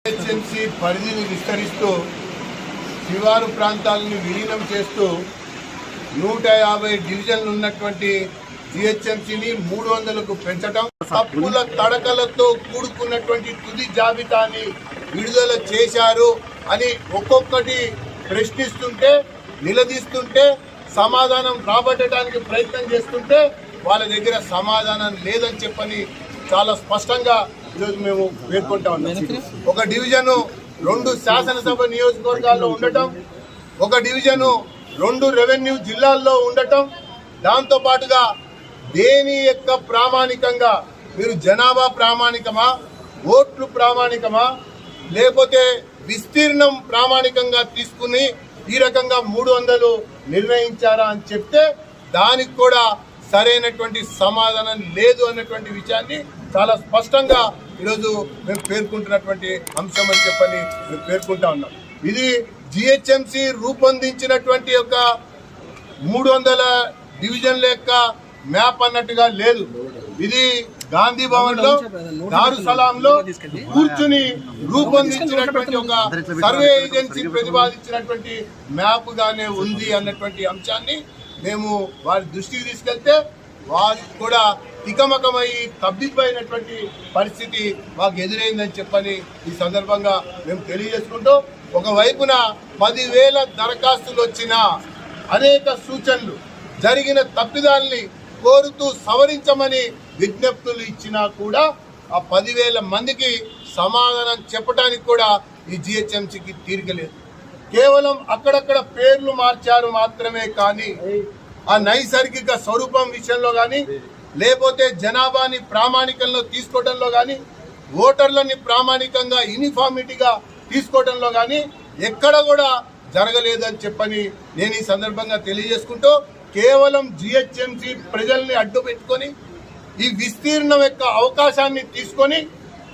GHMC పరిధిని విస్తరిస్తూ శివారు ప్రాంతాలను విలీనం చేస్తూ 150 డివిజన్లు ఉన్నటువంటి జిహెచ్ఎంసీని 300కు పెంచడం, తప్పుల తడకలతో కూడుకున్నటువంటి తుది జాబితాని విడుదల చేశారు అని ఒక్కొక్కటి ప్రశ్నిస్తుంటే, నిలదీస్తుంటే, సమాధానం రాబట్టడానికి ప్రయత్నం చేస్తుంటే వాళ్ళ దగ్గర సమాధానం లేదని చెప్పని చాలా స్పష్టంగా ఈరోజు మేము పేర్కొంటా ఉన్నాం. ఒక డివిజను 2 శాసనసభ నియోజకవర్గాల్లో ఉండటం, ఒక డివిజను 2 రెవెన్యూ జిల్లాల్లో ఉండటం, దాంతోపాటుగా దేని యొక్క ప్రామాణికంగా మీరు జనాభా ప్రామాణికమా, ఓట్లు ప్రామాణికమా, లేకపోతే విస్తీర్ణం ప్రామాణికంగా తీసుకుని ఈ రకంగా 300 నిర్ణయించారా అని చెప్తే దానికి కూడా సరైనటువంటి సమాధానం లేదు అన్నటువంటి విషయాన్ని చాలా స్పష్టంగా ఈరోజు మేము పేర్కొంటున్నటువంటి అంశం అని చెప్పని మేము పేర్కొంటా ఉన్నాం. ఇది జిహెచ్ఎంసీ రూపొందించినటువంటి యొక్క 300 డివిజన్ల యొక్క మ్యాప్ అన్నట్టుగా లేదు. ఇది గాంధీ భవన్ లో, దారుసలాంలో కూర్చుని రూపొందించినటువంటి ఒక సర్వే ఏజెన్సీ ప్రతిపాదించినటువంటి మ్యాప్ గానే ఉంది అన్నటువంటి అంశాన్ని మేము వారి దృష్టికి తీసుకెళ్తే వారు కూడా తికమకమై తబ్బిబ్బైనటువంటి పరిస్థితి మాకు ఎదురైందని చెప్పని ఈ సందర్భంగా మేము తెలియజేసుకుంటూ, ఒకవైపున 10,000 దరఖాస్తులు వచ్చినా, అనేక సూచనలు, జరిగిన తప్పిదాల్ని కోరుతూ సవరించమని విజ్ఞప్తులు ఇచ్చినా కూడా ఆ 10,000 మందికి సమాధానం చెప్పడానికి కూడా ఈ జిహెచ్ఎంసీకి తీరికలేదు. కేవలం అక్కడక్కడ పేర్లు మార్చారు మాత్రమే కానీ ఆ నైసర్గిక స్వరూపం విషయంలో కానీ, లేకపోతే జనాభాని ప్రామాణికంలో తీసుకోవడంలో కానీ, ఓటర్లని ప్రామాణికంగా యూనిఫార్మిటీగా తీసుకోవడంలో కానీ ఎక్కడ కూడా జరగలేదని చెప్పని నేను ఈ సందర్భంగా తెలియజేసుకుంటూ, కేవలం జిహెచ్ఎంసీ ప్రజల్ని అడ్డు పెట్టుకొని ఈ విస్తీర్ణం యొక్క అవకాశాన్ని తీసుకొని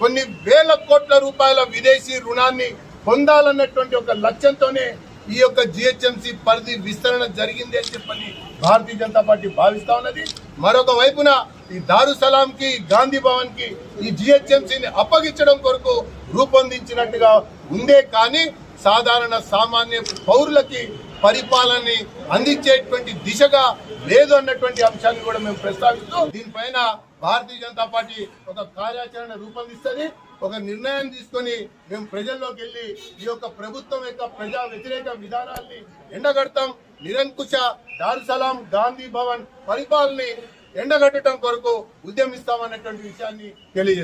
కొన్ని వేల కోట్ల రూపాయల విదేశీ రుణాన్ని పొందాలన్నటువంటి ఒక లక్ష్యంతోనే ఈ యొక్క జిహెచ్ఎంసీ పరిధి విస్తరణ జరిగింది అని చెప్పని భారతీయ జనతా పార్టీ భావిస్తా ఉన్నది. మరొక వైపున ఈ దారుసలాం కి, గాంధీ భవన్ కి ఈ జిహెచ్ఎంసీని అప్పగించడం కొరకు రూపొందించినట్టుగా ఉందే కానీ సాధారణ సామాన్య పౌరులకి పరిపాలనని అందించేటువంటి దిశగా లేదు అన్నటువంటి అంశాన్ని కూడా మేము ప్రస్తావిస్తూ, దీనిపైన భారతీయ జనతా పార్టీ ఒక కార్యాచరణ రూపొందిస్తుంది. ఒక నిర్ణయం తీసుకొని మేము ప్రజల్లోకి వెళ్లి ఈ యొక్క ప్రభుత్వం యొక్క ప్రజా వ్యతిరేక విధానాల్ని ఎండగడతాం. నిరంకుశ దారుసలాం, గాంధీ భవన్ పరిపాలనని ఎండగట్టడం కొరకు ఉద్యమిస్తామన్నటువంటి విషయాన్ని తెలియజేస్తాం.